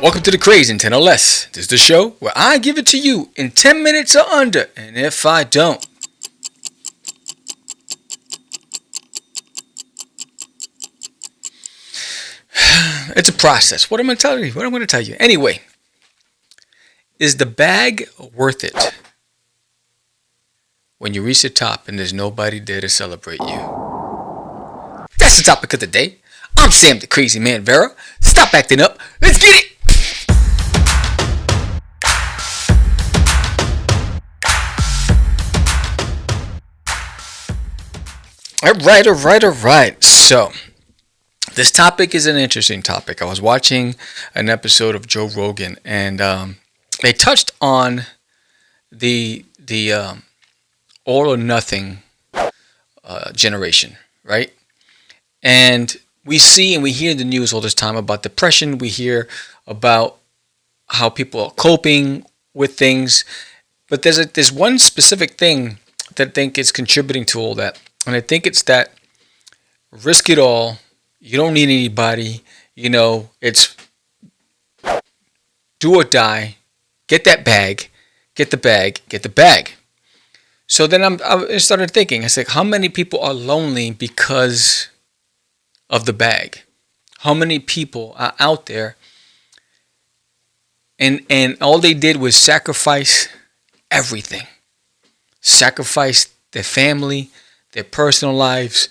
Welcome to the Craze in 10 or Less. This is the show where I give it to you in 10 minutes or under, and if I don't, it's a process. What am I going to tell you? Anyway, is the bag worth it when you reach the top and there's nobody there to celebrate you? That's the topic of the day. I'm Sam the Crazy Man Vera. Stop acting up. Let's get it. All right. So, this topic is an interesting topic. I was watching an episode of Joe Rogan, and they touched on the all or nothing generation, right? And we see and we hear in the news all this time about depression. We hear about how people are coping with things, but there's one specific thing that I think is contributing to all that. And I think it's that risk it all. You don't need anybody. It's do or die. Get that bag. Get the bag. Get the bag. So then I started thinking. I said, how many people are lonely because of the bag? How many people are out there and all they did was sacrifice everything. Sacrifice their family, their personal lives,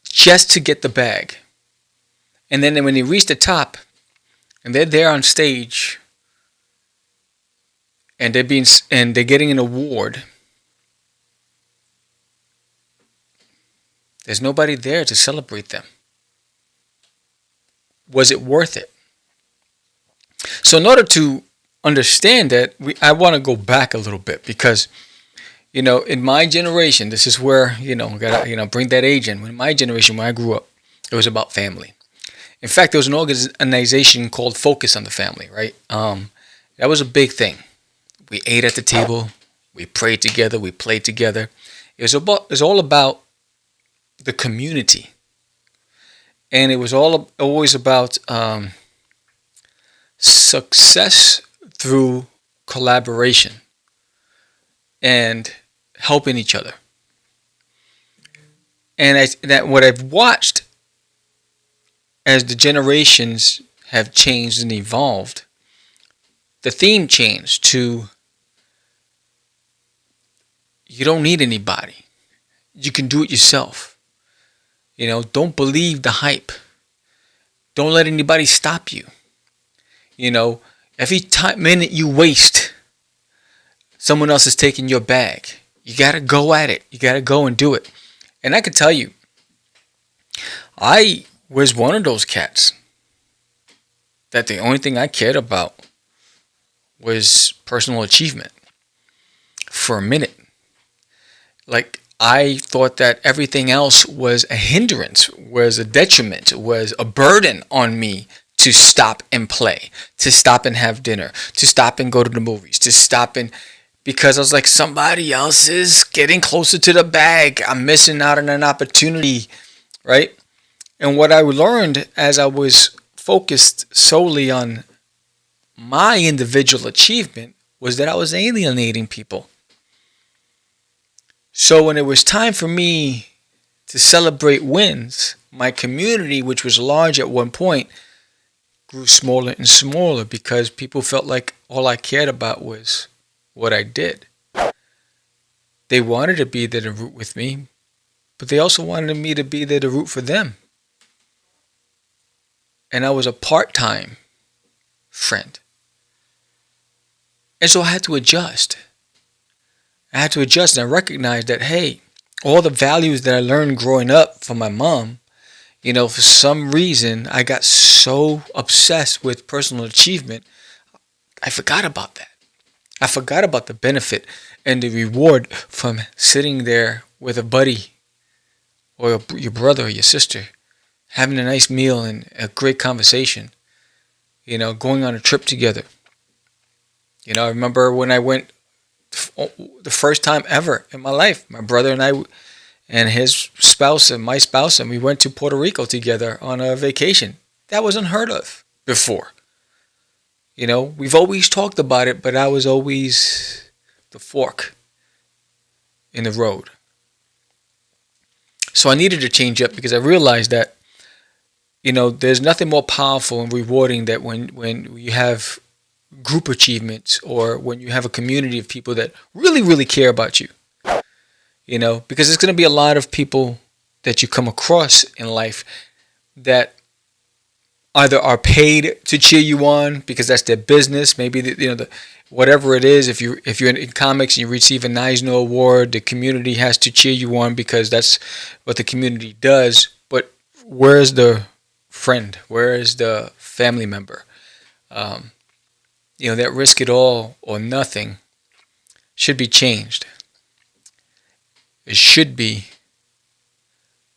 just to get the bag. And then when they reach the top, and they're there on stage, and they're getting an award, there's nobody there to celebrate them. Was it worth it? So in order to understand that, I want to go back a little bit because, in my generation, this is where, gotta, bring that age in. In my generation, when I grew up, it was about family. In fact, there was an organization called Focus on the Family, right? That was a big thing. We ate at the table, we prayed together, we played together. It was all about the community. And it was always about success through collaboration and helping each other. And what I've watched as the generations have changed and evolved, the theme changed to you don't need anybody. You can do it yourself. Don't believe the hype. Don't let anybody stop you. Every minute you waste, someone else is taking your bag. You got to go at it. You got to go and do it. And I can tell you, I was one of those cats that the only thing I cared about was personal achievement for a minute. Like, I thought that everything else was a hindrance, was a detriment, was a burden on me to stop and play, to stop and have dinner, to stop and go to the movies, to stop and... Because I was like, somebody else is getting closer to the bag. I'm missing out on an opportunity, right? And what I learned as I was focused solely on my individual achievement was that I was alienating people. So when it was time for me to celebrate wins, my community, which was large at one point, grew smaller and smaller because people felt like all I cared about was what I did. They wanted to be there to root with me, but they also wanted me to be there to root for them. And I was a part-time friend. And so I had to adjust. And I recognized that, hey, all the values that I learned growing up from my mom, for some reason, I got so obsessed with personal achievement, I forgot about that. I forgot about the benefit and the reward from sitting there with a buddy or your brother or your sister, having a nice meal and a great conversation, going on a trip together. I remember when I went the first time ever in my life, my brother and I and his spouse and my spouse, and we went to Puerto Rico together on a vacation. That was unheard of before. You know, we've always talked about it, but I was always the fork in the road. So I needed to change up because I realized that, you know, there's nothing more powerful and rewarding that when you have group achievements or when you have a community of people that really, really care about you. You know, because there's going to be a lot of people that you come across in life that either are paid to cheer you on because that's their business. Maybe whatever it is. If you're in comics and you receive an Eisner Award, the community has to cheer you on because that's what the community does. But where's the friend? Where is the family member? You know, that risk it all or nothing should be changed. It should be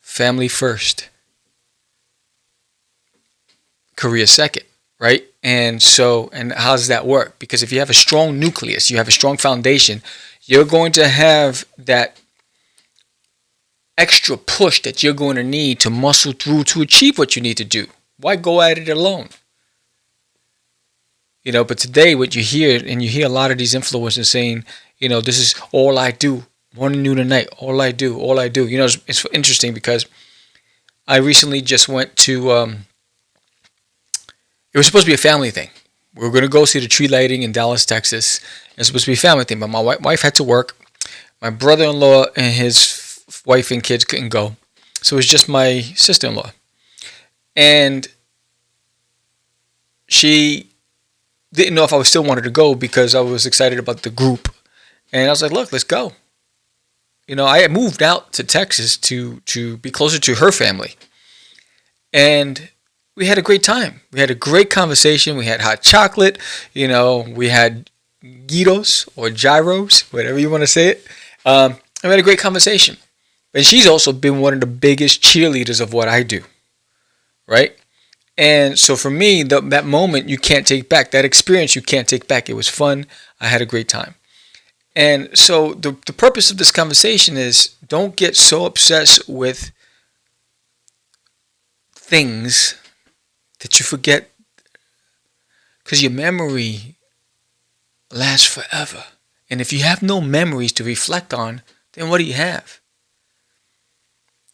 family first, career second, right? And how does that work? Because if you have a strong nucleus, you have a strong foundation, you're going to have that extra push that you're going to need to muscle through to achieve what you need to do. Why go at it alone? You know, but today what you hear, and you hear a lot of these influencers saying, you know, this is all I do. Morning, noon, and night. All I do. You know, it's interesting because I recently just went to, it was supposed to be a family thing. We were going to go see the tree lighting in Dallas, Texas. It was supposed to be a family thing, but my wife had to work. My brother-in-law and his wife and kids couldn't go. So it was just my sister-in-law. And she didn't know if I still wanted to go because I was excited about the group. And I was like, look, let's go. You know, I had moved out to Texas to be closer to her family. And we had a great time. We had a great conversation. We had hot chocolate. You know, we had gyros or gyros, whatever you want to say it. And we had a great conversation. And she's also been one of the biggest cheerleaders of what I do. Right? And so for me, that moment you can't take back. That experience you can't take back. It was fun. I had a great time. And so the purpose of this conversation is don't get so obsessed with things that you forget, because your memory lasts forever. And if you have no memories to reflect on, then what do you have?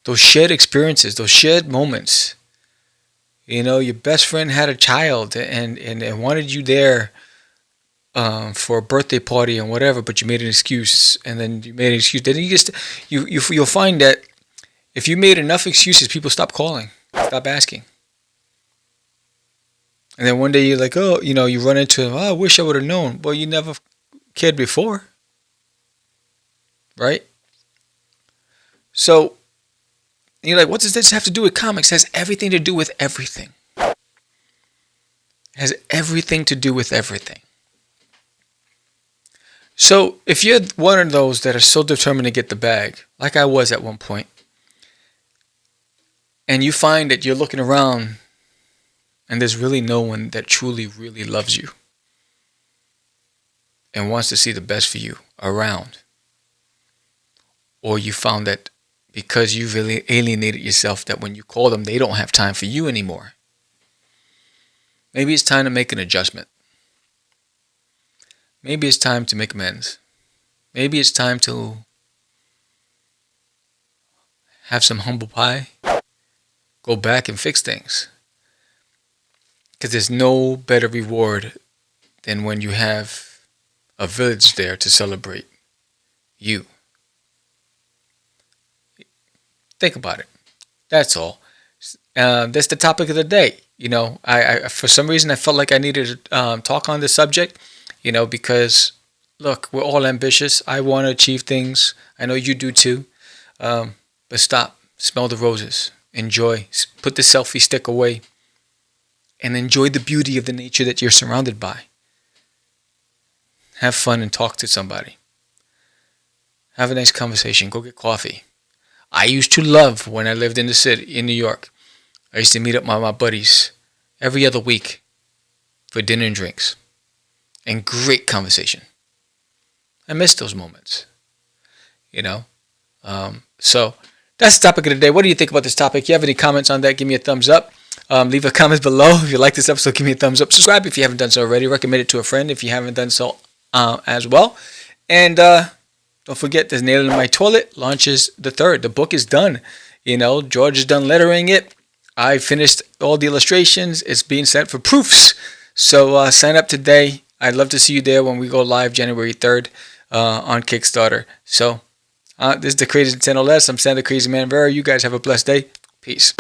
Those shared experiences, those shared moments. You know, your best friend had a child and wanted you there for a birthday party and whatever, but you made an excuse, and then you made an excuse. Then you'll find that if you made enough excuses, people stop calling, stop asking. And then one day you're like, oh, you know, you run into them. Oh, I wish I would have known. Well, you never cared before, right? So you're like, what does this have to do with comics? It has everything to do with everything. It has everything to do with everything. So if you're one of those that are so determined to get the bag, like I was at one point, and you find that you're looking around and there's really no one that truly, really loves you and wants to see the best for you around, or you found that because you've really alienated yourself that when you call them, they don't have time for you anymore, maybe it's time to make an adjustment. Maybe it's time to make amends. Maybe it's time to have some humble pie, go back and fix things. Because there's no better reward than when you have a village there to celebrate you. Think about it. That's all. That's the topic of the day. You know, I for some reason I felt like I needed to talk on this subject. You know, because look, we're all ambitious. I want to achieve things. I know you do too. But stop. Smell the roses. Enjoy. Put the selfie stick away. And enjoy the beauty of the nature that you're surrounded by. Have fun and talk to somebody. Have a nice conversation. Go get coffee. I used to love when I lived in the city, in New York. I used to meet up with my buddies every other week for dinner and drinks. And great conversation. I miss those moments. You know? So that's the topic of the day. What do you think about this topic? If you have any comments on that, give me a thumbs up. Leave a comment below. If you like this episode, give me a thumbs up. Subscribe if you haven't done so already. Recommend it to a friend if you haven't done so as well. And don't forget, there's Nail in My Toilet launches the 3rd. The book is done. You know, George is done lettering it. I finished all the illustrations. It's being sent for proofs. So sign up today. I'd love to see you there when we go live January 3rd on Kickstarter. So this is the Crazy Nintendo Les. I'm Sam the Crazy Man Vera. You guys have a blessed day. Peace.